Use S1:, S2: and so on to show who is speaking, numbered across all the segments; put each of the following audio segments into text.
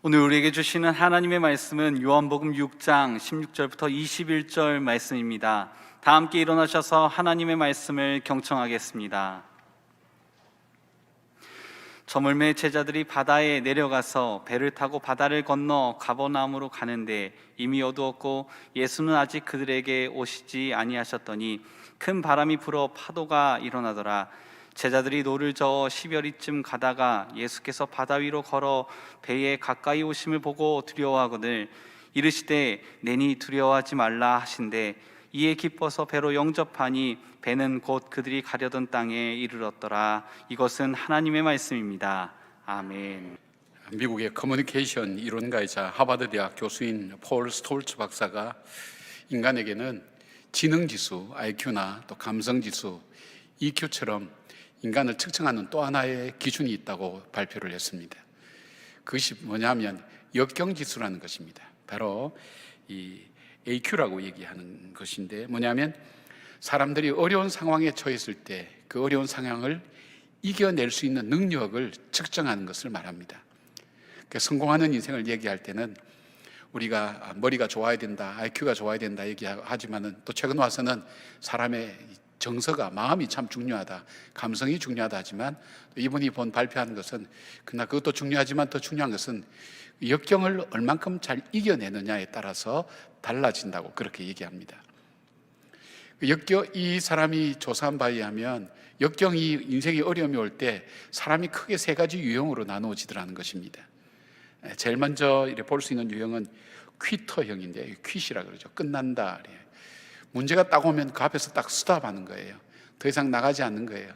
S1: 오늘 우리에게 주시는 하나님의 말씀은 요한복음 6장 16절부터 21절 말씀입니다. 다 함께 일어나셔서 하나님의 말씀을 경청하겠습니다. 저물매 제자들이 바다에 내려가서 배를 타고 바다를 건너 가버나움으로 가는데 이미 어두웠고 예수는 아직 그들에게 오시지 아니하셨더니 큰 바람이 불어 파도가 일어나더라. 제자들이 노를 저어 10여리쯤 가다가 예수께서 바다 위로 걸어 배에 가까이 오심을 보고 두려워하거늘 이르시되 내니 두려워하지 말라 하신대 이에 기뻐서 배로 영접하니 배는 곧 그들이 가려던 땅에 이르렀더라. 이것은 하나님의 말씀입니다. 아멘.
S2: 미국의 커뮤니케이션 이론가이자 하버드 대학 교수인 폴 스톨츠 박사가 인간에게는 지능지수, IQ나 또 감성지수, EQ처럼 인간을 측정하는 또 하나의 기준이 있다고 발표를 했습니다. 그것이 뭐냐면 역경지수라는 것입니다. 바로 이 AQ라고 얘기하는 것인데 뭐냐면 사람들이 어려운 상황에 처했을 때 그 어려운 상황을 이겨낼 수 있는 능력을 측정하는 것을 말합니다. 그러니까 성공하는 인생을 얘기할 때는 우리가 머리가 좋아야 된다, IQ가 좋아야 된다 얘기하지만은 또 최근 와서는 사람의 정서가, 마음이 참 중요하다, 감성이 중요하다 하지만 이분이 발표하는 것은 그러나 그것도 중요하지만 더 중요한 것은 역경을 얼만큼 잘 이겨내느냐에 따라서 달라진다고 그렇게 얘기합니다. 이 사람이 조사한 바에 의하면 역경이 인생의 어려움이 올 때 사람이 크게 세 가지 유형으로 나누어지더라는 것입니다. 제일 먼저 볼 수 있는 유형은 퀴터형인데, 퀴시라 그러죠. 끝난다. 문제가 딱 오면 그 앞에서 딱 스탑하는 거예요. 더 이상 나가지 않는 거예요.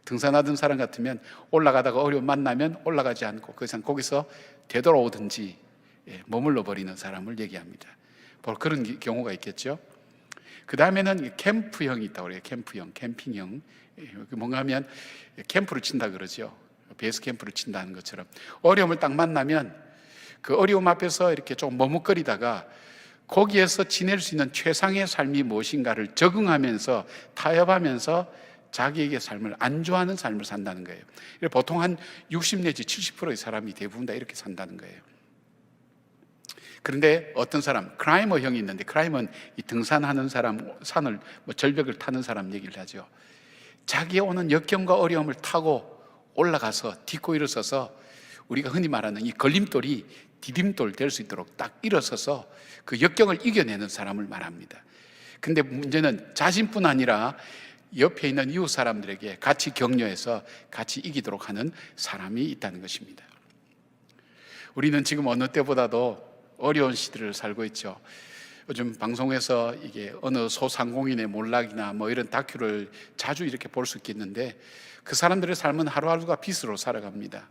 S2: 등산하던 사람 같으면 올라가다가 어려움 만나면 올라가지 않고 그 이상 거기서 되돌아오든지 머물러 버리는 사람을 얘기합니다. 바로 그런 경우가 있겠죠. 그 다음에는 캠프형이 있다고 그래요. 캠프형, 캠핑형. 뭔가 하면 캠프를 친다 그러죠. 베이스 캠프를 친다는 것처럼 어려움을 딱 만나면 그 어려움 앞에서 이렇게 좀 머뭇거리다가 거기에서 지낼 수 있는 최상의 삶이 무엇인가를 적응하면서 타협하면서 자기에게 삶을 안주하는 삶을 산다는 거예요. 보통 한 60 내지 70%의 사람이 대부분 다 이렇게 산다는 거예요. 그런데 어떤 사람, 클라이머형이 있는데, 클라이머는 이 등산하는 사람, 산을 절벽을 타는 사람 얘기를 하죠. 자기의 오는 역경과 어려움을 타고 올라가서 딛고 일어서서 우리가 흔히 말하는 이 걸림돌이 디딤돌 될 수 있도록 딱 일어서서 그 역경을 이겨내는 사람을 말합니다. 근데 문제는 자신뿐 아니라 옆에 있는 이웃 사람들에게 같이 격려해서 같이 이기도록 하는 사람이 있다는 것입니다. 우리는 지금 어느 때보다도 어려운 시대를 살고 있죠. 요즘 방송에서 이게 어느 소상공인의 몰락이나 이런 다큐를 자주 이렇게 볼 수 있겠는데 그 사람들의 삶은 하루하루가 빚으로 살아갑니다.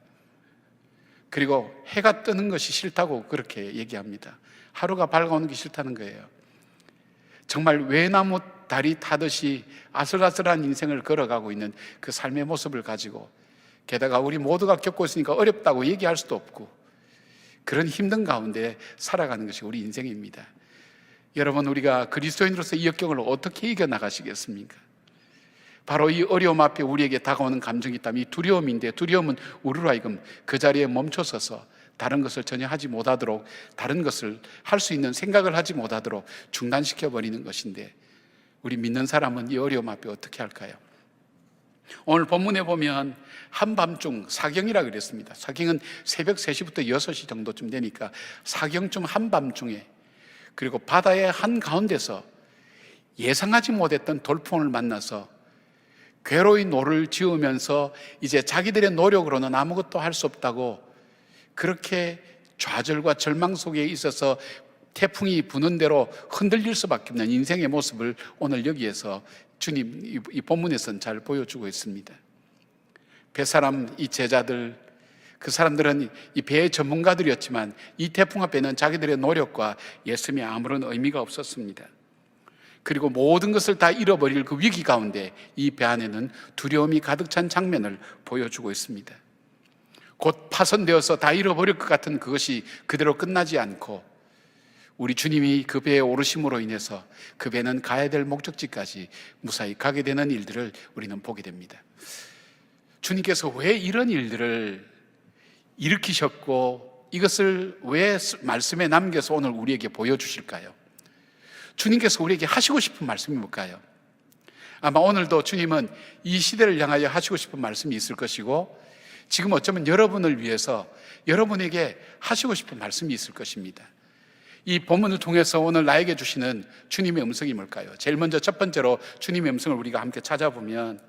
S2: 그리고 해가 뜨는 것이 싫다고 그렇게 얘기합니다. 하루가 밝아오는 게 싫다는 거예요. 정말 외나무 다리 타듯이 아슬아슬한 인생을 걸어가고 있는 그 삶의 모습을 가지고 게다가 우리 모두가 겪고 있으니까 어렵다고 얘기할 수도 없고 그런 힘든 가운데 살아가는 것이 우리 인생입니다. 여러분, 우리가 그리스도인으로서 이 역경을 어떻게 이겨나가시겠습니까? 바로 이 어려움 앞에 우리에게 다가오는 감정이 있다면 이 두려움인데, 두려움은 우리로 하여금 그 자리에 멈춰서서 다른 것을 전혀 하지 못하도록, 다른 것을 할 수 있는 생각을 하지 못하도록 중단시켜버리는 것인데, 우리 믿는 사람은 이 어려움 앞에 어떻게 할까요? 오늘 본문에 보면 한밤중 사경이라 그랬습니다. 사경은 새벽 3시부터 6시 정도쯤 되니까 사경쯤 한밤중에, 그리고 바다의 한가운데서 예상하지 못했던 돌풍을 만나서 괴로이 노를 지으면서 이제 자기들의 노력으로는 아무것도 할 수 없다고 그렇게 좌절과 절망 속에 있어서 태풍이 부는 대로 흔들릴 수밖에 없는 인생의 모습을 오늘 여기에서 주님 이 본문에서는 잘 보여주고 있습니다. 뱃사람 이 제자들, 그 사람들은 이 배의 전문가들이었지만 이 태풍 앞에는 자기들의 노력과 예수님의 아무런 의미가 없었습니다. 그리고 모든 것을 다 잃어버릴 그 위기 가운데 이 배 안에는 두려움이 가득 찬 장면을 보여주고 있습니다. 곧 파손되어서 다 잃어버릴 것 같은 그것이 그대로 끝나지 않고 우리 주님이 그 배에 오르심으로 인해서 그 배는 가야 될 목적지까지 무사히 가게 되는 일들을 우리는 보게 됩니다. 주님께서 왜 이런 일들을 일으키셨고 이것을 왜 말씀에 남겨서 오늘 우리에게 보여주실까요? 주님께서 우리에게 하시고 싶은 말씀이 뭘까요? 아마 오늘도 주님은 이 시대를 향하여 하시고 싶은 말씀이 있을 것이고, 지금 어쩌면 여러분을 위해서 여러분에게 하시고 싶은 말씀이 있을 것입니다. 이 본문을 통해서 오늘 나에게 주시는 주님의 음성이 뭘까요? 제일 먼저 첫 번째로 주님의 음성을 우리가 함께 찾아보면,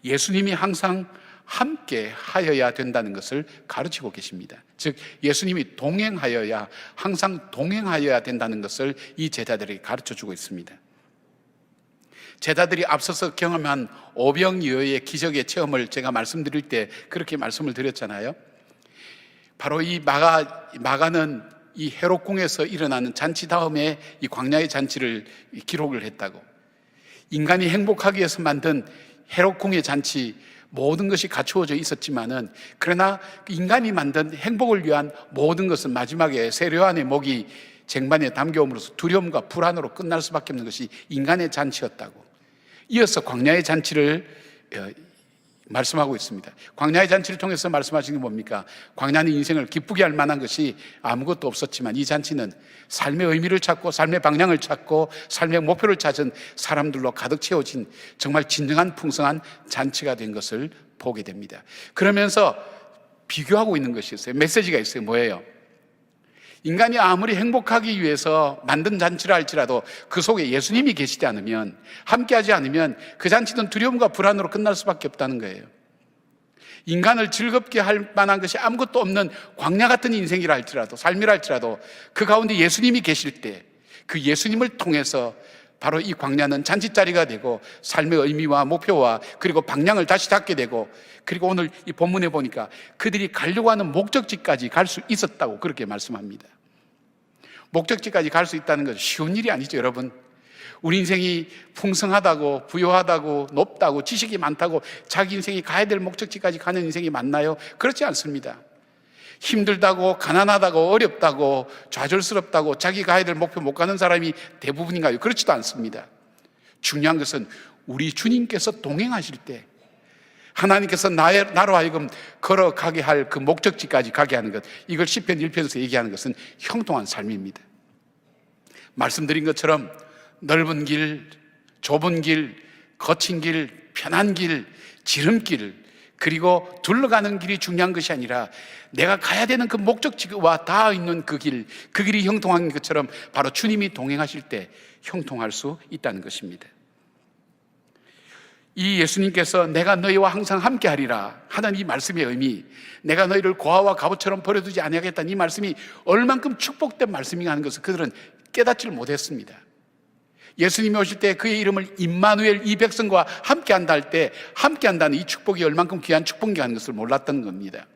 S2: 예수님이 항상 함께 하여야 된다는 것을 가르치고 계십니다. 즉 예수님이 동행하여야, 항상 동행하여야 된다는 것을 이 제자들에게 가르쳐주고 있습니다. 제자들이 앞서서 경험한 오병이어의 기적의 체험을 제가 말씀드릴 때 그렇게 말씀을 드렸잖아요. 바로 이 마가는 이 헤롯궁에서 일어나는 잔치 다음에 이 광야의 잔치를 기록을 했다고. 인간이 행복하기 위해서 만든 헤롯궁의 잔치, 모든 것이 갖추어져 있었지만은, 그러나 인간이 만든 행복을 위한 모든 것은 마지막에 세례요한의 목이 쟁반에 담겨옴으로써 두려움과 불안으로 끝날 수밖에 없는 것이 인간의 잔치였다고. 이어서 광야의 잔치를 말씀하고 있습니다. 광야의 잔치를 통해서 말씀하시는 게 뭡니까? 광야는 인생을 기쁘게 할 만한 것이 아무것도 없었지만, 이 잔치는 삶의 의미를 찾고 삶의 방향을 찾고 삶의 목표를 찾은 사람들로 가득 채워진 정말 진정한 풍성한 잔치가 된 것을 보게 됩니다. 그러면서 비교하고 있는 것이 있어요. 메시지가 있어요. 뭐예요? 인간이 아무리 행복하기 위해서 만든 잔치라 할지라도 그 속에 예수님이 계시지 않으면, 함께하지 않으면 그 잔치는 두려움과 불안으로 끝날 수밖에 없다는 거예요. 인간을 즐겁게 할 만한 것이 아무것도 없는 광야 같은 인생이라 할지라도, 삶이라 할지라도 그 가운데 예수님이 계실 때, 그 예수님을 통해서 바로 이 광야는 잔치자리가 되고 삶의 의미와 목표와 그리고 방향을 다시 잡게 되고, 그리고 오늘 이 본문에 보니까 그들이 가려고 하는 목적지까지 갈 수 있었다고 그렇게 말씀합니다. 목적지까지 갈 수 있다는 것은 쉬운 일이 아니죠, 여러분. 우리 인생이 풍성하다고, 부유하다고, 높다고, 지식이 많다고 자기 인생이 가야 될 목적지까지 가는 인생이 맞나요? 그렇지 않습니다. 힘들다고, 가난하다고, 어렵다고, 좌절스럽다고 자기 가야 될 목표 못 가는 사람이 대부분인가요? 그렇지도 않습니다. 중요한 것은 우리 주님께서 동행하실 때 하나님께서 나로 하여금 걸어가게 할 그 목적지까지 가게 하는 것, 이걸 시편 1편에서 얘기하는 것은 형통한 삶입니다. 말씀드린 것처럼 넓은 길, 좁은 길, 거친 길, 편한 길, 지름길, 그리고 둘러가는 길이 중요한 것이 아니라 내가 가야 되는 그 목적지와 닿아 있는 그 길이 형통한 것처럼 바로 주님이 동행하실 때 형통할 수 있다는 것입니다. 이 예수님께서 내가 너희와 항상 함께 하리라 하는 이 말씀의 의미, 내가 너희를 고아와 갑옷처럼 버려두지 아니하겠다는 이 말씀이 얼만큼 축복된 말씀인가 하는 것을 그들은 깨닫지를 못했습니다. 예수님이 오실 때 그의 이름을 임마누엘, 이 백성과 함께 한다 할 때 함께 한다는 이 축복이 얼만큼 귀한 축복인가 하는 것을 몰랐던 겁니다.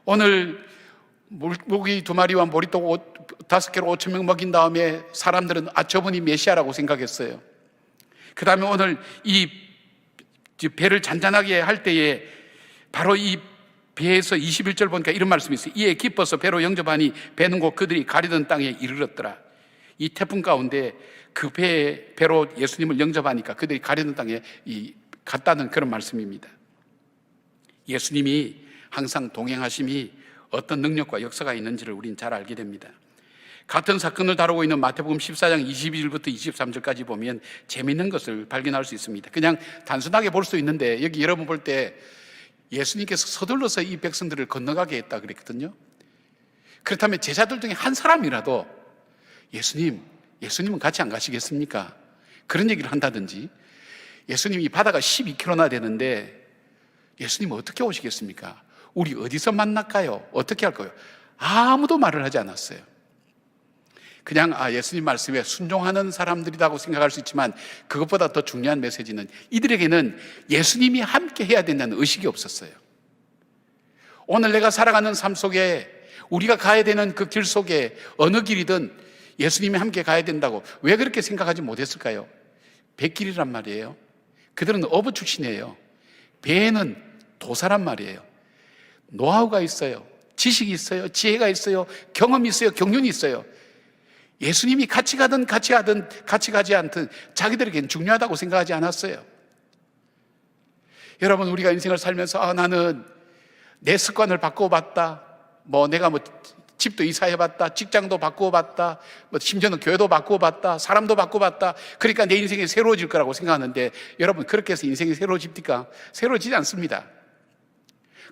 S2: 오늘 물고기 2마리와 머리떡 5개로 5,000명 먹인 다음에 사람들은 저분이 메시아라고 생각했어요. 그 다음에 오늘 이 배를 잔잔하게 할 때에 바로 이 배에서 21절 보니까 이런 말씀이 있어요. 이에 기뻐서 배로 영접하니 배는 곧 그들이 가리던 땅에 이르렀더라. 이 태풍 가운데 그 배로 예수님을 영접하니까 그들이 가리던 땅에 갔다는 그런 말씀입니다. 예수님이 항상 동행하심이 어떤 능력과 역사가 있는지를 우리는 잘 알게 됩니다. 같은 사건을 다루고 있는 마태복음 14장 22절부터 23절까지 보면 재미있는 것을 발견할 수 있습니다. 그냥 단순하게 볼 수 있는데, 여기 여러분 볼 때 예수님께서 서둘러서 이 백성들을 건너가게 했다 그랬거든요. 그렇다면 제자들 중에 한 사람이라도 예수님은 같이 안 가시겠습니까? 그런 얘기를 한다든지, 예수님이 바다가 12km나 되는데 예수님은 어떻게 오시겠습니까? 우리 어디서 만날까요? 어떻게 할까요? 아무도 말을 하지 않았어요. 그냥 예수님 말씀에 순종하는 사람들이라고 생각할 수 있지만, 그것보다 더 중요한 메시지는 이들에게는 예수님이 함께 해야 된다는 의식이 없었어요. 오늘 내가 살아가는 삶 속에, 우리가 가야 되는 그 길 속에 어느 길이든 예수님이 함께 가야 된다고 왜 그렇게 생각하지 못했을까요? 배길이란 말이에요. 그들은 어부 출신이에요. 배에는 도사란 말이에요. 노하우가 있어요. 지식이 있어요. 지혜가 있어요. 경험이 있어요. 경륜이 있어요. 예수님이 같이 가든 같이 가지 않든 자기들에게는 중요하다고 생각하지 않았어요. 여러분, 우리가 인생을 살면서 나는 내 습관을 바꿔봤다, 내가 집도 이사해봤다, 직장도 바꾸어봤다, 심지어는 교회도 바꾸어봤다, 사람도 바꾸어봤다. 그러니까 내 인생이 새로워질 거라고 생각하는데, 여러분, 그렇게 해서 인생이 새로워집니까? 새로워지지 않습니다.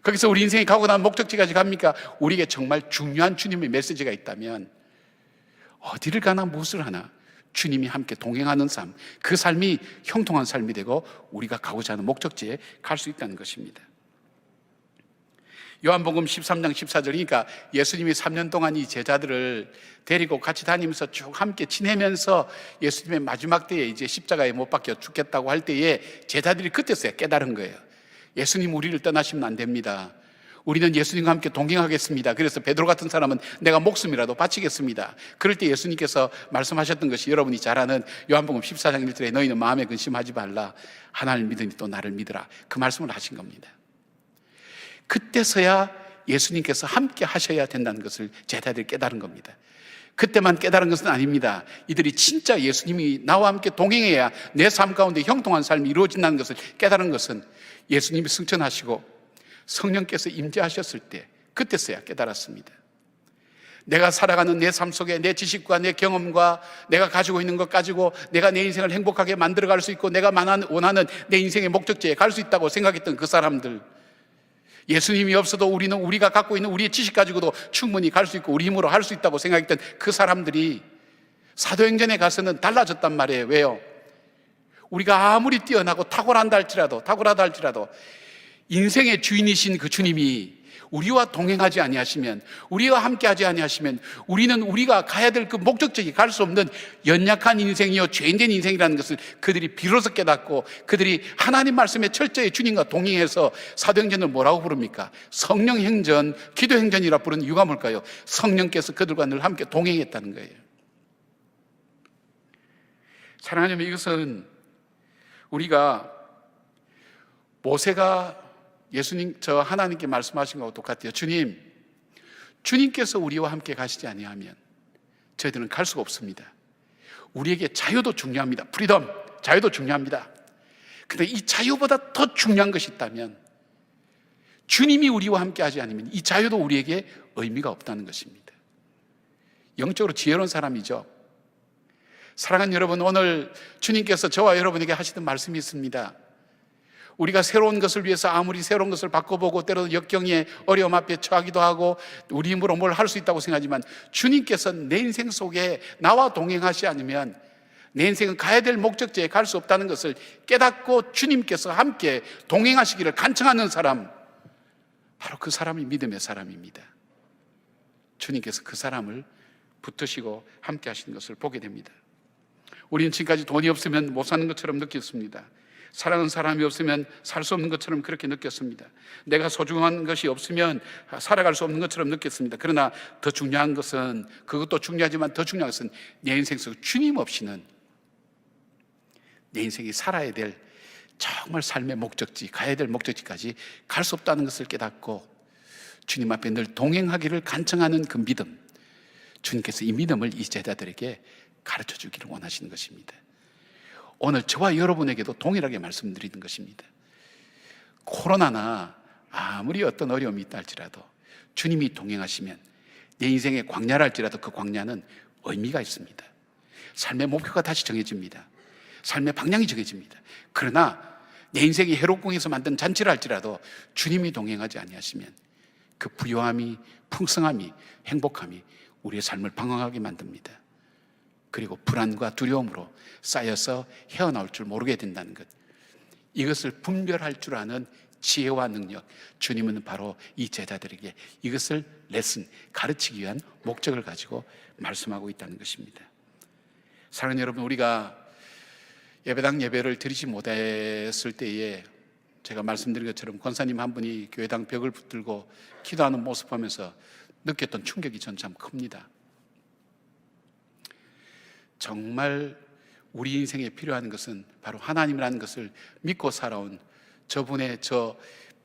S2: 거기서 우리 인생이 가고 난 목적지까지 갑니까? 우리에게 정말 중요한 주님의 메시지가 있다면 어디를 가나 무엇을 하나 주님이 함께 동행하는 삶, 그 삶이 형통한 삶이 되고 우리가 가고자 하는 목적지에 갈 수 있다는 것입니다. 요한복음 13장 14절, 그러니까 예수님이 3년 동안 이 제자들을 데리고 같이 다니면서 쭉 함께 지내면서 예수님의 마지막 때에 이제 십자가에 못 박혀 죽겠다고 할 때에 제자들이 그때서야 깨달은 거예요. 예수님 우리를 떠나시면 안 됩니다. 우리는 예수님과 함께 동행하겠습니다. 그래서 베드로 같은 사람은 내가 목숨이라도 바치겠습니다. 그럴 때 예수님께서 말씀하셨던 것이 여러분이 잘 아는 요한복음 14장 1절에 너희는 마음에 근심하지 말라. 하나님을 믿으니 또 나를 믿으라. 그 말씀을 하신 겁니다. 그때서야 예수님께서 함께 하셔야 된다는 것을 제자들이 깨달은 겁니다. 그때만 깨달은 것은 아닙니다. 이들이 진짜 예수님이 나와 함께 동행해야 내 삶 가운데 형통한 삶이 이루어진다는 것을 깨달은 것은 예수님이 승천하시고 성령께서 임재하셨을 때, 그때서야 깨달았습니다. 내가 살아가는 내 삶 속에 내 지식과 내 경험과 내가 가지고 있는 것 가지고 내가 내 인생을 행복하게 만들어갈 수 있고 내가 원하는 내 인생의 목적지에 갈 수 있다고 생각했던 그 사람들, 예수님이 없어도 우리가 갖고 있는 우리의 지식 가지고도 충분히 갈 수 있고 우리 힘으로 할 수 있다고 생각했던 그 사람들이 사도행전에 가서는 달라졌단 말이에요. 왜요? 우리가 아무리 뛰어나고 탁월하다 할지라도 인생의 주인이신 그 주님이 우리와 동행하지 아니하시면, 우리와 함께하지 아니하시면 우리는 우리가 가야 될 그 목적지에 갈 수 없는 연약한 인생이요 죄인된 인생이라는 것을 그들이 비로소 깨닫고, 그들이 하나님 말씀에 철저히 주님과 동행해서 사도행전을 뭐라고 부릅니까? 성령행전, 기도행전이라 부르는 이유가 뭘까요? 성령께서 그들과 늘 함께 동행했다는 거예요. 사랑하는 여러분, 이것은 우리가 모세가 하나님께 말씀하신 것과 똑같아요. 주님께서 우리와 함께 가시지 아니하면 저희들은 갈 수가 없습니다. 우리에게 자유도 중요합니다. 프리덤, 자유도 중요합니다. 그런데 이 자유보다 더 중요한 것이 있다면 주님이 우리와 함께 하지 않으면 이 자유도 우리에게 의미가 없다는 것입니다. 영적으로 지혜로운 사람이죠. 사랑하는 여러분, 오늘 주님께서 저와 여러분에게 하시는 말씀이 있습니다. 우리가 새로운 것을 위해서 아무리 새로운 것을 바꿔보고 때로는 역경의 어려움 앞에 처하기도 하고 우리 힘으로 뭘 할 수 있다고 생각하지만, 주님께서 내 인생 속에 나와 동행하지 않으면 내 인생은 가야 될 목적지에 갈 수 없다는 것을 깨닫고 주님께서 함께 동행하시기를 간청하는 사람, 바로 그 사람이 믿음의 사람입니다. 주님께서 그 사람을 붙드시고 함께 하시는 것을 보게 됩니다. 우리는 지금까지 돈이 없으면 못 사는 것처럼 느꼈습니다. 사랑하는 사람이 없으면 살 수 없는 것처럼 그렇게 느꼈습니다. 내가 소중한 것이 없으면 살아갈 수 없는 것처럼 느꼈습니다. 그러나 더 중요한 것은, 그것도 중요하지만 더 중요한 것은 내 인생 속 주님 없이는 내 인생이 살아야 될 정말 삶의 목적지, 가야 될 목적지까지 갈 수 없다는 것을 깨닫고 주님 앞에 늘 동행하기를 간청하는 그 믿음, 주님께서 이 믿음을 이 제자들에게 가르쳐 주기를 원하시는 것입니다. 오늘 저와 여러분에게도 동일하게 말씀드리는 것입니다. 코로나나 아무리 어떤 어려움이 있다 할지라도 주님이 동행하시면 내 인생의 광야라 할지라도 그 광야는 의미가 있습니다. 삶의 목표가 다시 정해집니다. 삶의 방향이 정해집니다. 그러나 내 인생이 해롭궁에서 만든 잔치라 할지라도 주님이 동행하지 아니하시면 그 부요함이, 풍성함이, 행복함이 우리의 삶을 방황하게 만듭니다. 그리고 불안과 두려움으로 쌓여서 헤어나올 줄 모르게 된다는 것, 이것을 분별할 줄 아는 지혜와 능력, 주님은 바로 이 제자들에게 이것을 가르치기 위한 목적을 가지고 말씀하고 있다는 것입니다. 사랑하는 여러분, 우리가 예배당 예배를 드리지 못했을 때에 제가 말씀드린 것처럼 권사님 한 분이 교회당 벽을 붙들고 기도하는 모습 보면서 느꼈던 충격이 전 참 큽니다. 정말 우리 인생에 필요한 것은 바로 하나님이라는 것을 믿고 살아온 저분의 저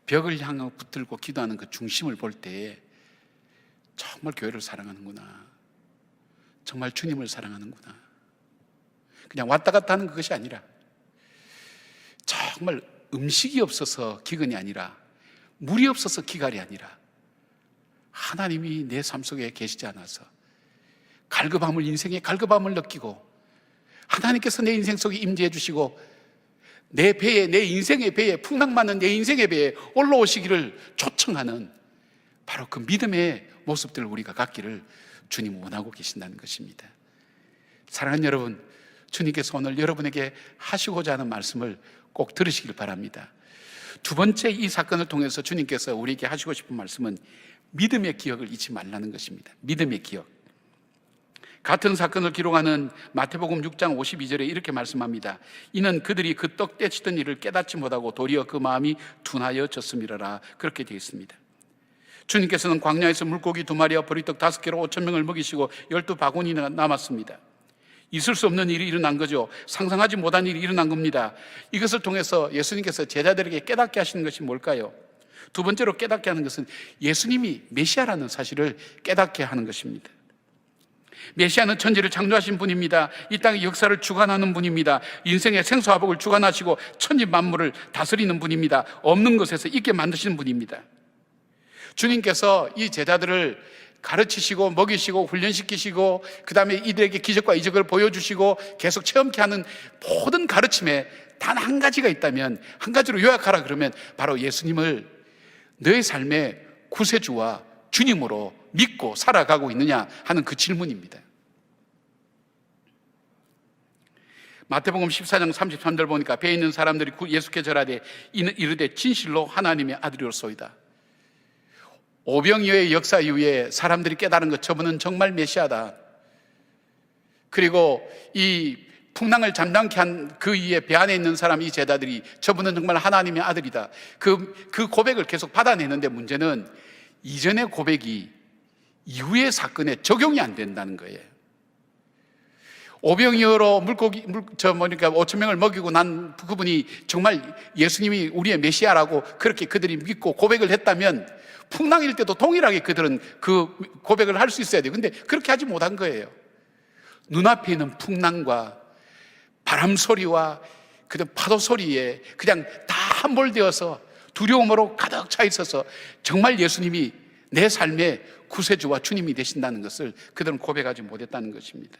S2: 벽을 향해 붙들고 기도하는 그 중심을 볼 때에 정말 교회를 사랑하는구나, 정말 주님을 사랑하는구나, 그냥 왔다 갔다 하는 그것이 아니라 정말 음식이 없어서 기근이 아니라 물이 없어서 기갈이 아니라 하나님이 내 삶 속에 계시지 않아서 갈급함을, 인생의 갈급함을 느끼고 하나님께서 내 인생 속에 임재해 주시고 내 배에, 내 인생의 배에, 풍랑맞는 내 인생의 배에 올라오시기를 초청하는 바로 그 믿음의 모습들을 우리가 갖기를 주님 원하고 계신다는 것입니다. 사랑하는 여러분, 주님께서 오늘 여러분에게 하시고자 하는 말씀을 꼭 들으시길 바랍니다. 두 번째, 이 사건을 통해서 주님께서 우리에게 하시고 싶은 말씀은 믿음의 기억을 잊지 말라는 것입니다. 믿음의 기억. 같은 사건을 기록하는 마태복음 6장 52절에 이렇게 말씀합니다. 이는 그들이 그 떡 떼치던 일을 깨닫지 못하고 도리어 그 마음이 둔하여졌음이라라. 그렇게 되어 있습니다. 주님께서는 광야에서 물고기 2마리와 보리떡 5개로 5,000명을 먹이시고 12바구니나 남았습니다. 있을 수 없는 일이 일어난 거죠. 상상하지 못한 일이 일어난 겁니다. 이것을 통해서 예수님께서 제자들에게 깨닫게 하시는 것이 뭘까요? 두 번째로 깨닫게 하는 것은 예수님이 메시아라는 사실을 깨닫게 하는 것입니다. 메시아는 천지를 창조하신 분입니다. 이 땅의 역사를 주관하는 분입니다. 인생의 생사화복을 주관하시고 천지 만물을 다스리는 분입니다. 없는 것에서 있게 만드시는 분입니다. 주님께서 이 제자들을 가르치시고 먹이시고 훈련시키시고 그 다음에 이들에게 기적과 이적을 보여주시고 계속 체험케 하는 모든 가르침에 단 한 가지가 있다면, 한 가지로 요약하라 그러면 바로 예수님을 너의 삶의 구세주와 주님으로 믿고 살아가고 있느냐 하는 그 질문입니다. 마태복음 14장 33절 보니까 배에 있는 사람들이 예수께 절하되 이르되 진실로 하나님의 아들이로소이다. 오병이어의 역사 이후에 사람들이 깨달은 것, 저분은 정말 메시아다. 그리고 이 풍랑을 잠잠케 한 그 위에 배 안에 있는 사람, 이 제자들이 저분은 정말 하나님의 아들이다. 그 고백을 계속 받아내는데 문제는 이전의 고백이 이후의 사건에 적용이 안 된다는 거예요. 오병이어로 그러니까 5,000명을 먹이고 난 그분이 정말 예수님이 우리의 메시아라고 그렇게 그들이 믿고 고백을 했다면 풍랑일 때도 동일하게 그들은 그 고백을 할 수 있어야 돼요. 근데 그렇게 하지 못한 거예요. 눈앞에 있는 풍랑과 바람 소리와 그다음 파도 소리에 그냥 다 함몰되어서 두려움으로 가득 차 있어서 정말 예수님이 내 삶의 구세주와 주님이 되신다는 것을 그들은 고백하지 못했다는 것입니다.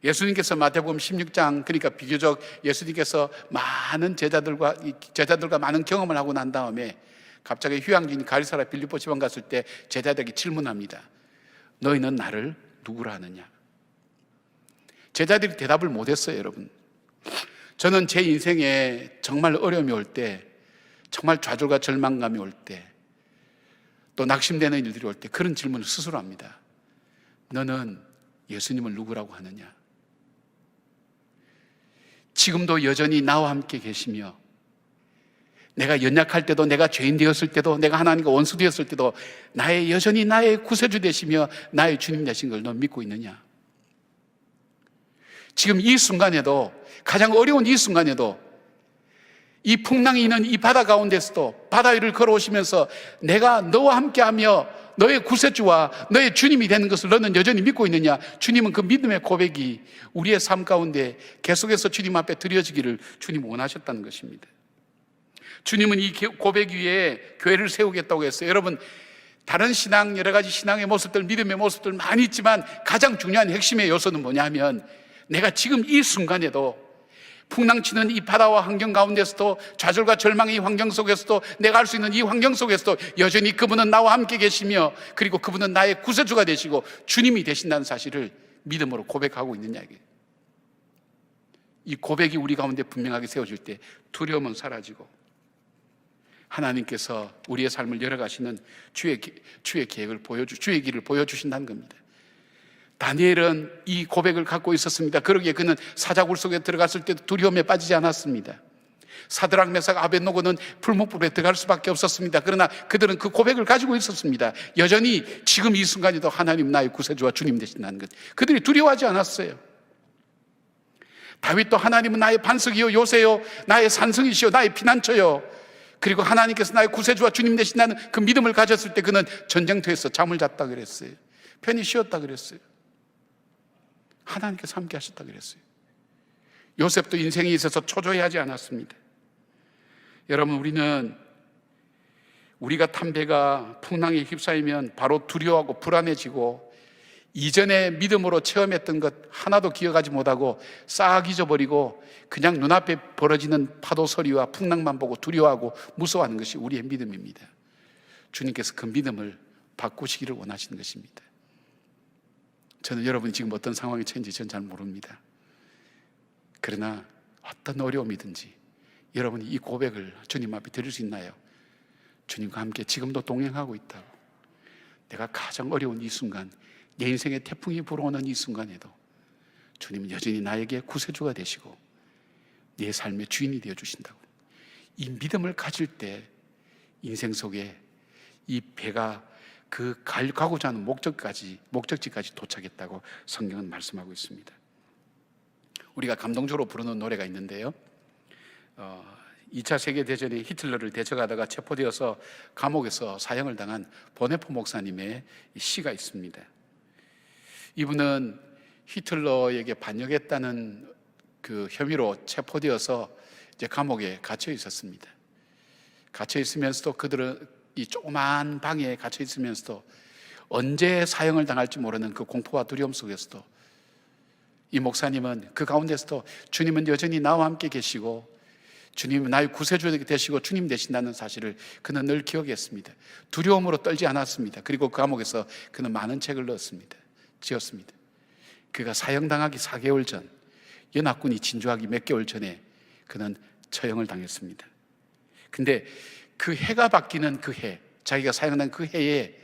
S2: 예수님께서 마태복음 16장, 그러니까 비교적 예수님께서 많은 제자들과 많은 경험을 하고 난 다음에 갑자기 휴양지인 가이사랴 빌립보 지방 갔을 때 제자들에게 질문합니다. 너희는 나를 누구라 하느냐? 제자들이 대답을 못했어요, 여러분. 저는 제 인생에 정말 어려움이 올 때, 정말 좌절과 절망감이 올 때, 또 낙심되는 일들이 올 때 그런 질문을 스스로 합니다. 너는 예수님을 누구라고 하느냐? 지금도 여전히 나와 함께 계시며 내가 연약할 때도, 내가 죄인 되었을 때도, 내가 하나님과 원수 되었을 때도 여전히 나의 구세주 되시며 나의 주님 되신 걸 너 믿고 있느냐? 지금 이 순간에도, 가장 어려운 이 순간에도, 이 풍랑이 있는 이 바다 가운데서도 바다 위를 걸어오시면서 내가 너와 함께하며 너의 구세주와 너의 주님이 되는 것을 너는 여전히 믿고 있느냐? 주님은 그 믿음의 고백이 우리의 삶 가운데 계속해서 주님 앞에 드려지기를 주님 원하셨다는 것입니다. 주님은 이 고백 위에 교회를 세우겠다고 했어요. 여러분, 다른 신앙, 여러 가지 신앙의 모습들, 믿음의 모습들 많이 있지만 가장 중요한 핵심의 요소는 뭐냐면 내가 지금 이 순간에도 풍랑치는 이 바다와 환경 가운데서도, 좌절과 절망의 이 환경 속에서도, 내가 할 수 있는 이 환경 속에서도 여전히 그분은 나와 함께 계시며 그리고 그분은 나의 구세주가 되시고 주님이 되신다는 사실을 믿음으로 고백하고 있느냐, 이게. 이 고백이 우리 가운데 분명하게 세워질 때 두려움은 사라지고 하나님께서 우리의 삶을 열어가시는 주의 계획을 주의 길을 보여주신다는 겁니다. 다니엘은 이 고백을 갖고 있었습니다. 그러기에 그는 사자굴 속에 들어갔을 때도 두려움에 빠지지 않았습니다. 사드락, 메삭, 아벳노고는 풀무불에 들어갈 수밖에 없었습니다. 그러나 그들은 그 고백을 가지고 있었습니다. 여전히 지금 이 순간에도 하나님 나의 구세주와 주님 되신다는 것, 그들이 두려워하지 않았어요. 다윗도 하나님은 나의 반석이요 요새요 나의 산성이시요 나의 피난처요, 그리고 하나님께서 나의 구세주와 주님 되신다는 그 믿음을 가졌을 때 그는 전쟁터에서 잠을 잤다 그랬어요. 편히 쉬었다 그랬어요. 하나님께서 함께 하셨다 그랬어요. 요셉도 인생에 있어서 초조해하지 않았습니다. 여러분, 우리가 탄 배가 풍랑에 휩싸이면 바로 두려워하고 불안해지고 이전에 믿음으로 체험했던 것 하나도 기억하지 못하고 싹 잊어버리고 그냥 눈앞에 벌어지는 파도 소리와 풍랑만 보고 두려워하고 무서워하는 것이 우리의 믿음입니다. 주님께서 그 믿음을 바꾸시기를 원하시는 것입니다. 저는 여러분이 지금 어떤 상황에 처한지 저는 잘 모릅니다. 그러나 어떤 어려움이든지 여러분이 이 고백을 주님 앞에 드릴 수 있나요? 주님과 함께 지금도 동행하고 있다고. 내가 가장 어려운 이 순간, 내 인생에 태풍이 불어오는 이 순간에도 주님은 여전히 나에게 구세주가 되시고 내 삶의 주인이 되어주신다고. 이 믿음을 가질 때 인생 속에 이 배가 그 가고자 하는 목적지까지 도착했다고 성경은 말씀하고 있습니다. 우리가 감동적으로 부르는 노래가 있는데요, 2차 세계대전에 히틀러를 대적하다가 체포되어서 감옥에서 사형을 당한 보네포 목사님의 시가 있습니다. 이분은 히틀러에게 반역했다는 그 혐의로 체포되어서 이제 감옥에 갇혀 있었습니다. 갇혀 있으면서도 그들은 이 조그만 방에 갇혀 있으면서도 언제 사형을 당할지 모르는 그 공포와 두려움 속에서도 이 목사님은 그 가운데서도 주님은 여전히 나와 함께 계시고 주님은 나의 구세주 되시고 주님 되신다는 사실을 그는 늘 기억했습니다. 두려움으로 떨지 않았습니다. 그리고 그 감옥에서 그는 많은 책을 지었습니다. 그가 사형당하기 4개월 전, 연합군이 진주하기 몇 개월 전에 그는 처형을 당했습니다. 근데 그 해가 바뀌는 그 해, 자기가 사형당 그 해에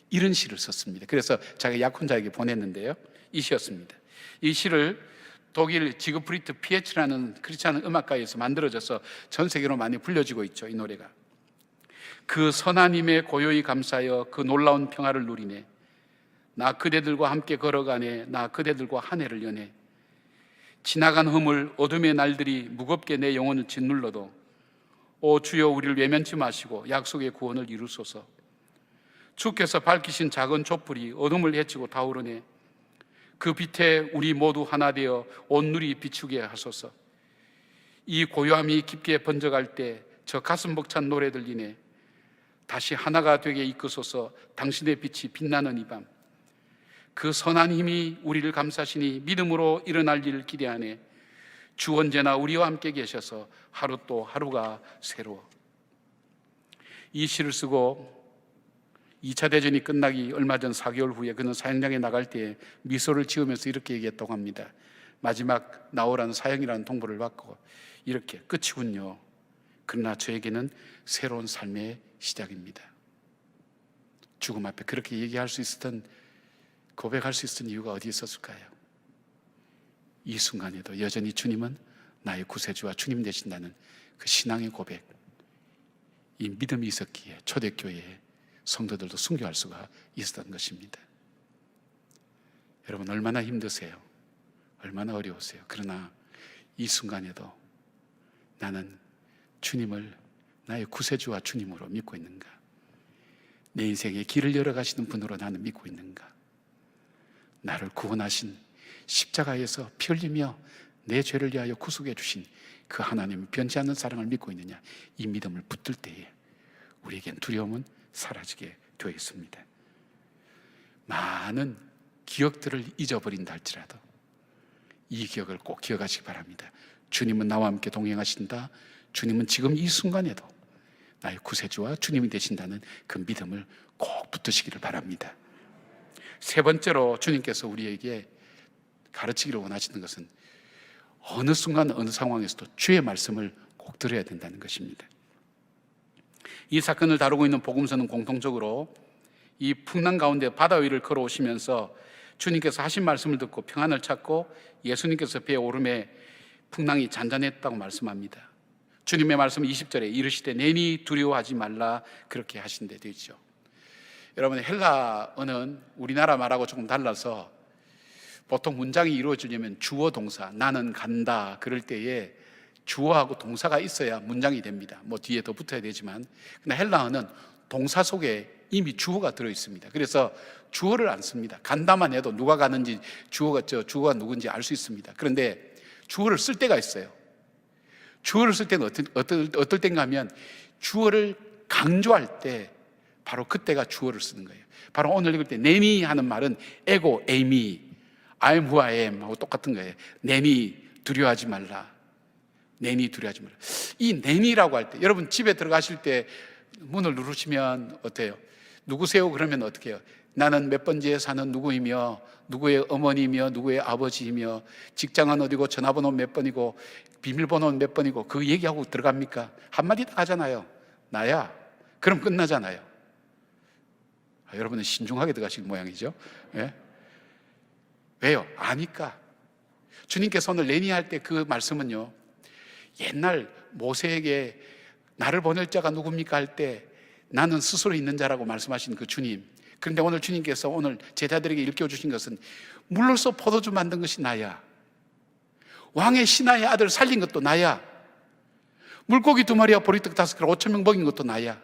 S2: 이런 시를 썼습니다. 그래서 자기가 약혼자에게 보냈는데요, 이 시였습니다. 이 시를 독일 지그프리트 피에츠라는 크리스찬 음악가에서 만들어져서 전 세계로 많이 불려지고 있죠. 이 노래가. 그 선하님의 고요히 감사여 그 놀라운 평화를 누리네. 나 그대들과 함께 걸어가네. 나 그대들과 한 해를 여네. 지나간 허물 어둠의 날들이 무겁게 내 영혼을 짓눌러도 오 주여 우리를 외면치 마시고 약속의 구원을 이루소서. 주께서 밝히신 작은 촛불이 어둠을 헤치고 타오르네. 그 빛에 우리 모두 하나 되어 온 누리 비추게 하소서. 이 고요함이 깊게 번져갈 때 저 가슴 벅찬 노래 들리네. 다시 하나가 되게 이끄소서. 당신의 빛이 빛나는 이 밤. 그 선한 힘이 우리를 감싸시니 믿음으로 일어날 일을 기대하네. 주 언제나 우리와 함께 계셔서 하루 또 하루가 새로워. 이 시를 쓰고 2차 대전이 끝나기 얼마 전 4개월 후에 그는 사형장에 나갈 때 미소를 지으면서 이렇게 얘기했다고 합니다. 마지막 나오라는 사형이라는 통보를 받고 이렇게 끝이군요. 그러나 저에게는 새로운 삶의 시작입니다. 죽음 앞에 그렇게 얘기할 수 있었던, 고백할 수 있었던 이유가 어디에 있었을까요? 이 순간에도 여전히 주님은 나의 구세주와 주님 되신다는 그 신앙의 고백, 이 믿음이 있었기에 초대교회에 성도들도 순교할 수가 있었던 것입니다. 여러분 얼마나 힘드세요? 얼마나 어려우세요? 그러나 이 순간에도 나는 주님을 나의 구세주와 주님으로 믿고 있는가? 내 인생의 길을 열어가시는 분으로 나는 믿고 있는가? 나를 구원하신 십자가에서 피 흘리며 내 죄를 위하여 구속해 주신 그 하나님의 변치 않는 사랑을 믿고 있느냐? 이 믿음을 붙들 때에 우리에겐 두려움은 사라지게 되어 있습니다. 많은 기억들을 잊어버린다 할지라도 이 기억을 꼭 기억하시기 바랍니다. 주님은 나와 함께 동행하신다. 주님은 지금 이 순간에도 나의 구세주와 주님이 되신다는 그 믿음을 꼭 붙드시기를 바랍니다. 세 번째로 주님께서 우리에게 가르치기를 원하시는 것은 어느 순간 어느 상황에서도 주의 말씀을 꼭 들어야 된다는 것입니다. 이 사건을 다루고 있는 복음서는 공통적으로 이 풍랑 가운데 바다 위를 걸어오시면서 주님께서 하신 말씀을 듣고 평안을 찾고 예수님께서 배에 오름에 풍랑이 잔잔했다고 말씀합니다. 주님의 말씀 20절에 이르시되 내니 두려워하지 말라 그렇게 하신 데 되죠. 여러분 헬라어는 우리나라 말하고 조금 달라서 보통 문장이 이루어지려면 주어 동사, 나는 간다 그럴 때에 주어하고 동사가 있어야 문장이 됩니다. 뭐 뒤에 더 붙어야 되지만, 근데 헬라어는 동사 속에 이미 주어가 들어 있습니다. 그래서 주어를 안 씁니다. 간다만 해도 누가 가는지 주어가 누군지 알 수 있습니다. 그런데 주어를 쓸 때가 있어요. 주어를 쓸 때는 어떨 때인가 하면 주어를 강조할 때 바로 그때가 주어를 쓰는 거예요. 바로 오늘 읽을 때 내니 하는 말은 에고 에이미, I'm who I am 하고 똑같은 거예요. 내니 두려워하지 말라. 내니 두려워하지 말라. 이 내니라고 할 때, 여러분 집에 들어가실 때 문을 누르시면 어때요? 누구세요? 그러면 어떻게 해요? 나는 몇 번지에 사는 누구이며 누구의 어머니며 누구의 아버지이며 직장은 어디고 전화번호 몇 번이고 비밀번호는 몇 번이고 그 얘기하고 들어갑니까? 한마디 다 하잖아요. 나야. 그럼 끝나잖아요. 여러분은 신중하게 들어가실 모양이죠. 예? 왜요? 아니까. 주님께서 오늘 내니 할 때 그 말씀은요, 옛날 모세에게 나를 보낼 자가 누굽니까 할 때 나는 스스로 있는 자라고 말씀하신 그 주님. 그런데 오늘 주님께서 오늘 제자들에게 일깨워주신 것은 물로서 포도주 만든 것이 나야. 왕의 신하의 아들 살린 것도 나야. 물고기 2마리와 보리떡 5개로 5,000명 먹인 것도 나야.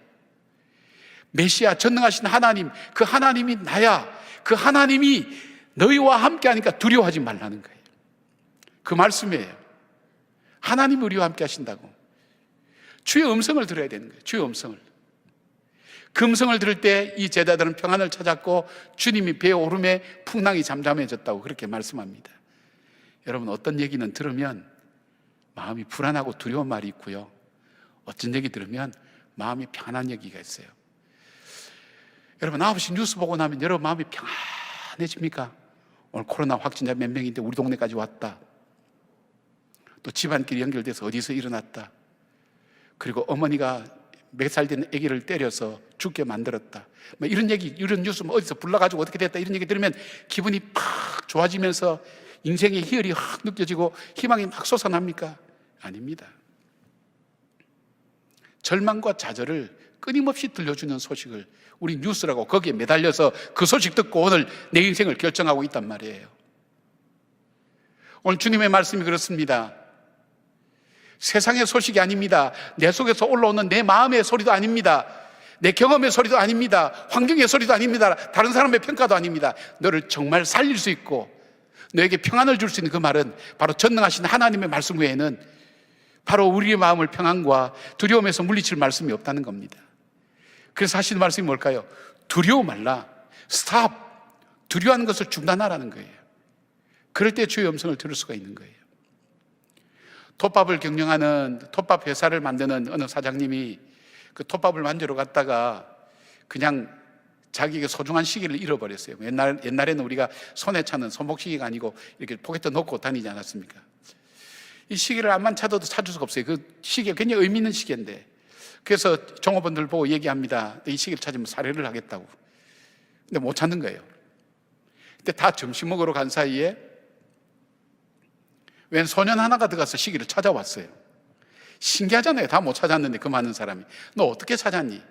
S2: 메시아 전능하신 하나님, 그 하나님이 나야. 그 하나님이 너희와 함께 하니까 두려워하지 말라는 거예요. 그 말씀이에요. 하나님이 우리와 함께 하신다고. 주의 음성을 들어야 되는 거예요. 주의 음성을. 그 음성을 들을 때 이 제자들은 평안을 찾았고 주님이 배에 오름에 풍랑이 잠잠해졌다고 그렇게 말씀합니다. 여러분, 어떤 얘기는 들으면 마음이 불안하고 두려운 말이 있고요, 어떤 얘기 들으면 마음이 평안한 얘기가 있어요. 여러분, 9시 뉴스 보고 나면 여러분 마음이 평안해집니까? 오늘 코로나 확진자 몇 명인데 우리 동네까지 왔다. 또 집안끼리 연결돼서 어디서 일어났다. 그리고 어머니가 몇 살 된 아기를 때려서 죽게 만들었다. 뭐 이런 얘기, 이런 뉴스 뭐 어디서 불러가지고 어떻게 됐다 이런 얘기 들으면 기분이 팍 좋아지면서 인생의 희열이 확 느껴지고 희망이 막 솟아납니까? 아닙니다. 절망과 좌절을 끊임없이 들려주는 소식을 우리 뉴스라고 거기에 매달려서 그 소식 듣고 오늘 내 인생을 결정하고 있단 말이에요. 오늘 주님의 말씀이 그렇습니다. 세상의 소식이 아닙니다. 내 속에서 올라오는 내 마음의 소리도 아닙니다. 내 경험의 소리도 아닙니다. 환경의 소리도 아닙니다. 다른 사람의 평가도 아닙니다. 너를 정말 살릴 수 있고 너에게 평안을 줄 수 있는 그 말은 바로 전능하신 하나님의 말씀 외에는 바로 우리의 마음을 평안과 두려움에서 물리칠 말씀이 없다는 겁니다. 그래서 하시는 말씀이 뭘까요? 두려워 말라. 스탑. 두려워하는 것을 중단하라는 거예요. 그럴 때 주의 음성을 들을 수가 있는 거예요. 톱밥을 경영하는 톱밥 회사를 만드는 어느 사장님이 그 톱밥을 만지러 갔다가 그냥 자기에게 소중한 시계를 잃어버렸어요. 옛날에는 우리가 손에 차는 손목시계가 아니고 이렇게 포켓에 넣고 다니지 않았습니까? 이 시계를 암만 찾아도 찾을 수가 없어요. 그 시계가 굉장히 의미 있는 시계인데. 그래서 종업원들 보고 얘기합니다. 이 시계를 찾으면 살해를 하겠다고. 근데 못 찾는 거예요. 근데 다 점심 먹으러 간 사이에 웬 소년 하나가 들어가서 시계를 찾아왔어요. 신기하잖아요. 다 못 찾았는데 그 많은 사람이. 너 어떻게 찾았니?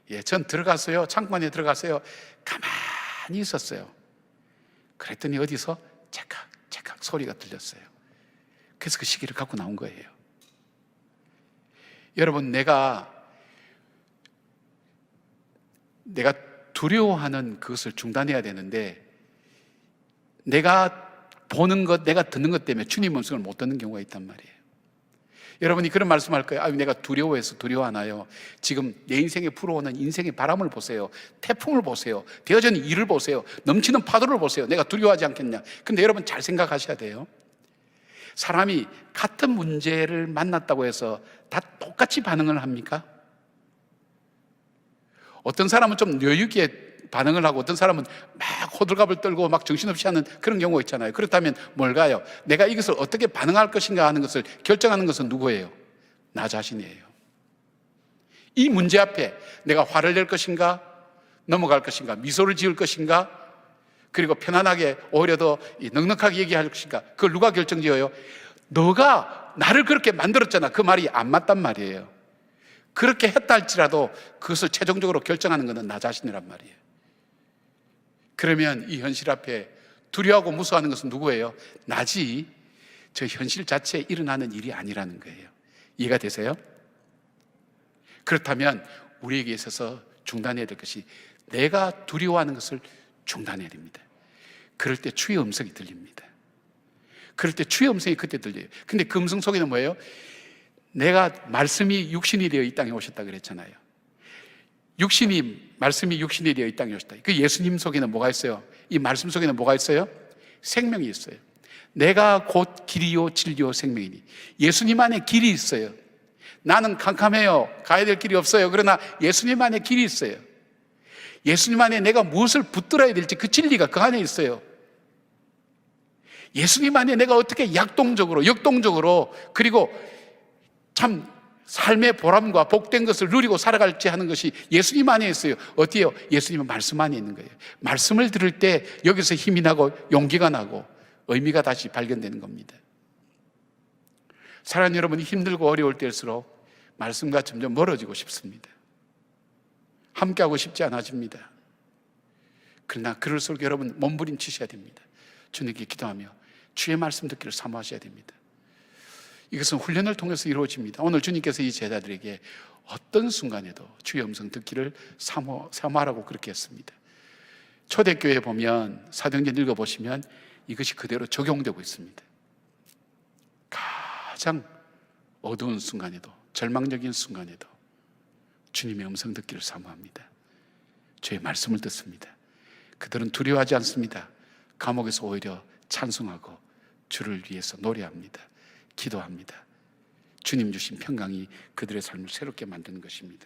S2: 예, 전 들어갔어요. 창고안에 들어갔어요. 가만히 있었어요. 그랬더니 어디서 찰칵 찰칵 소리가 들렸어요. 그래서 그 시계를 갖고 나온 거예요. 여러분, 내가 두려워하는 그것을 중단해야 되는데 내가 보는 것, 내가 듣는 것 때문에 주님 음성을 못 듣는 경우가 있단 말이에요. 여러분이 그런 말씀할 거예요. 내가 두려워해서 두려워하나요? 지금 내 인생에 불어오는 인생의 바람을 보세요. 태풍을 보세요. 되어지는 일을 보세요. 넘치는 파도를 보세요. 내가 두려워하지 않겠냐? 근데 여러분 잘 생각하셔야 돼요. 사람이 같은 문제를 만났다고 해서 다 똑같이 반응을 합니까? 어떤 사람은 좀 여유 있게 반응을 하고 어떤 사람은 막 호들갑을 떨고 막 정신없이 하는 그런 경우가 있잖아요. 그렇다면 뭘까요? 내가 이것을 어떻게 반응할 것인가 하는 것을 결정하는 것은 누구예요? 나 자신이에요. 이 문제 앞에 내가 화를 낼 것인가? 넘어갈 것인가? 미소를 지을 것인가? 그리고 편안하게 오히려 더 넉넉하게 얘기할 것인가? 그걸 누가 결정지어요? 너가 나를 그렇게 만들었잖아. 그 말이 안 맞단 말이에요. 그렇게 했다 할지라도 그것을 최종적으로 결정하는 것은 나 자신이란 말이에요. 그러면 이 현실 앞에 두려워하고 무서워하는 것은 누구예요? 나지. 저 현실 자체에 일어나는 일이 아니라는 거예요. 이해가 되세요? 그렇다면 우리에게 있어서 중단해야 될 것이 내가 두려워하는 것을 중단해야 됩니다. 그럴 때 주의 음성이 들립니다. 그럴 때 주의 음성이 그때 들려요. 근데 그 음성 속에는 뭐예요? 내가 말씀이 육신이 되어 이 땅에 오셨다 그랬잖아요. 말씀이 육신이 되어 이 땅에 오셨다. 그 예수님 속에는 뭐가 있어요? 이 말씀 속에는 뭐가 있어요? 생명이 있어요. 내가 곧 길이요 진리요 생명이니. 예수님 안에 길이 있어요. 나는 캄캄해요. 가야 될 길이 없어요. 그러나 예수님 안에 길이 있어요. 예수님 안에 내가 무엇을 붙들어야 될지 그 진리가 그 안에 있어요. 예수님 안에 내가 어떻게 역동적으로 그리고 참 삶의 보람과 복된 것을 누리고 살아갈지 하는 것이 예수님 안에 있어요. 어디에요? 예수님은 말씀 안에 있는 거예요. 말씀을 들을 때 여기서 힘이 나고 용기가 나고 의미가 다시 발견되는 겁니다. 사랑하는 여러분이 힘들고 어려울 때일수록 말씀과 점점 멀어지고 싶습니다. 함께하고 싶지 않아집니다. 그러나 그럴수록 여러분 몸부림치셔야 됩니다. 주님께 기도하며 주의 말씀 듣기를 사모하셔야 됩니다. 이것은 훈련을 통해서 이루어집니다. 오늘 주님께서 이 제자들에게 어떤 순간에도 주의 음성 듣기를 사모하라고 그렇게 했습니다. 초대교회에 보면 사도행전 읽어보시면 이것이 그대로 적용되고 있습니다. 가장 어두운 순간에도, 절망적인 순간에도 주님의 음성 듣기를 사모합니다. 주의 말씀을 듣습니다. 그들은 두려워하지 않습니다. 감옥에서 오히려 찬송하고 주를 위해서 노래합니다. 기도합니다. 주님 주신 평강이 그들의 삶을 새롭게 만드는 것입니다.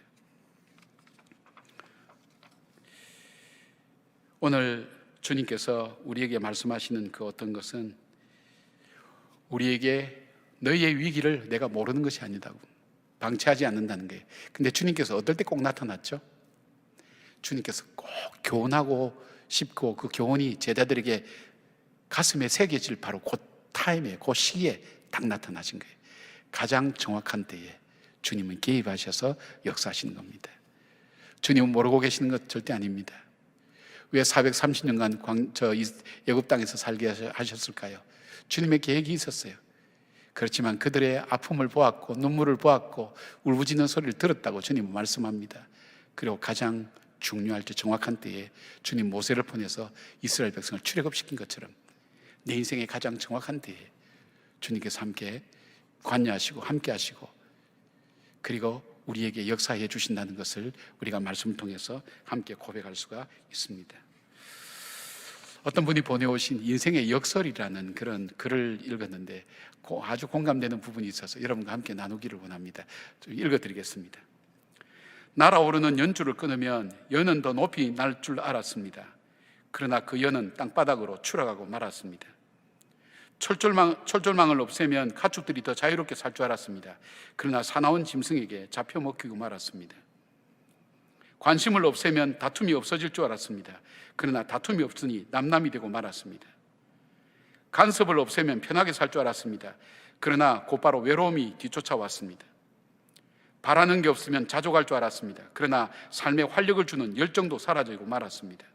S2: 오늘 주님께서 우리에게 말씀하시는 그 어떤 것은 우리에게 너희의 위기를 내가 모르는 것이 아니다고, 방치하지 않는다는 거예요. 근데 주님께서 어떨 때 꼭 나타났죠? 주님께서 꼭 교훈하고 싶고 그 교훈이 제자들에게 가슴에 새겨질 바로 그 타임에, 그 시기에 딱 나타나신 거예요. 가장 정확한 때에 주님은 개입하셔서 역사하시는 겁니다. 주님은 모르고 계시는 것 절대 아닙니다. 왜 430년간 애굽 땅에서 살게 하셨을까요? 주님의 계획이 있었어요. 그렇지만 그들의 아픔을 보았고 눈물을 보았고 울부짖는 소리를 들었다고 주님은 말씀합니다. 그리고 가장 중요할 때 정확한 때에 주님 모세를 보내서 이스라엘 백성을 출애굽시킨 것처럼 내 인생의 가장 정확한 때에 주님께서 함께 관여하시고 함께 하시고 그리고 우리에게 역사해 주신다는 것을 우리가 말씀을 통해서 함께 고백할 수가 있습니다. 어떤 분이 보내오신 인생의 역설이라는 그런 글을 읽었는데 아주 공감되는 부분이 있어서 여러분과 함께 나누기를 원합니다. 좀 읽어드리겠습니다. 날아오르는 연줄을 끊으면 연은 더 높이 날 줄 알았습니다. 그러나 그 연은 땅바닥으로 추락하고 말았습니다. 철조망을 없애면 가축들이 더 자유롭게 살 줄 알았습니다. 그러나 사나운 짐승에게 잡혀 먹히고 말았습니다. 관심을 없애면 다툼이 없어질 줄 알았습니다. 그러나 다툼이 없으니 남남이 되고 말았습니다. 간섭을 없애면 편하게 살 줄 알았습니다. 그러나 곧바로 외로움이 뒤쫓아왔습니다. 바라는 게 없으면 자족할 줄 알았습니다. 그러나 삶에 활력을 주는 열정도 사라지고 말았습니다.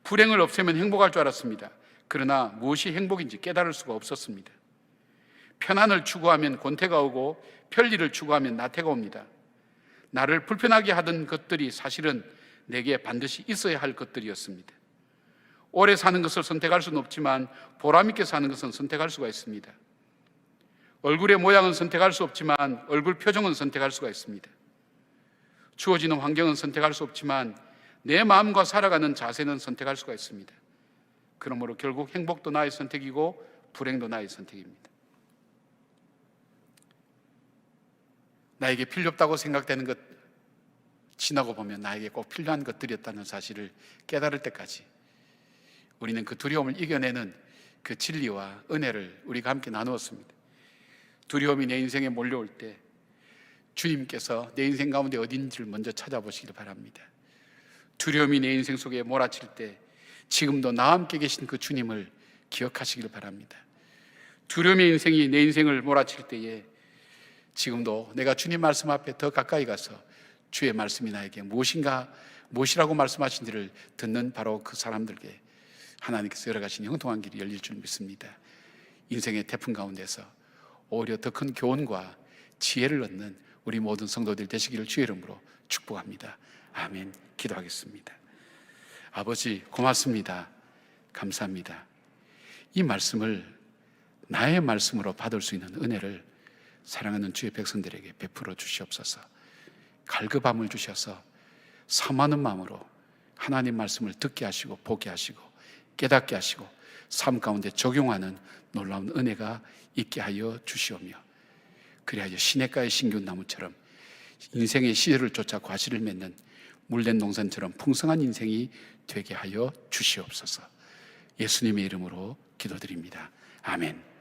S2: 불행을 없애면 행복할 줄 알았습니다. 그러나 무엇이 행복인지 깨달을 수가 없었습니다. 편안을 추구하면 권태가 오고 편리를 추구하면 나태가 옵니다. 나를 불편하게 하던 것들이 사실은 내게 반드시 있어야 할 것들이었습니다. 오래 사는 것을 선택할 수는 없지만 보람 있게 사는 것은 선택할 수가 있습니다. 얼굴의 모양은 선택할 수 없지만 얼굴 표정은 선택할 수가 있습니다. 주어지는 환경은 선택할 수 없지만 내 마음과 살아가는 자세는 선택할 수가 있습니다. 그러므로 결국 행복도 나의 선택이고 불행도 나의 선택입니다. 나에게 필요 없다고 생각되는 것 지나고 보면 나에게 꼭 필요한 것들이었다는 사실을 깨달을 때까지 우리는 그 두려움을 이겨내는 그 진리와 은혜를 우리가 함께 나누었습니다. 두려움이 내 인생에 몰려올 때 주님께서 내 인생 가운데 어딘지를 먼저 찾아보시길 바랍니다. 두려움이 내 인생 속에 몰아칠 때 지금도 나와 함께 계신 그 주님을 기억하시길 바랍니다. 두려움의 인생이 내 인생을 몰아칠 때에 지금도 내가 주님 말씀 앞에 더 가까이 가서 주의 말씀이 나에게 무엇이라고 말씀하신지를 듣는 바로 그 사람들에게 하나님께서 열어가신 형통한 길이 열릴 줄 믿습니다. 인생의 태풍 가운데서 오히려 더 큰 교훈과 지혜를 얻는 우리 모든 성도들 되시기를 주의 이름으로 축복합니다. 아멘. 기도하겠습니다. 아버지 고맙습니다. 감사합니다. 이 말씀을 나의 말씀으로 받을 수 있는 은혜를 사랑하는 주의 백성들에게 베풀어 주시옵소서. 갈급함을 주셔서 사모하는 마음으로 하나님 말씀을 듣게 하시고 보게 하시고 깨닫게 하시고 삶 가운데 적용하는 놀라운 은혜가 있게 하여 주시오며, 그리하여 시냇가의 신기운 나무처럼 인생의 시절을 쫓아 과실을 맺는 물된 농산처럼 풍성한 인생이 되게 하여 주시옵소서. 예수님의 이름으로 기도드립니다. 아멘.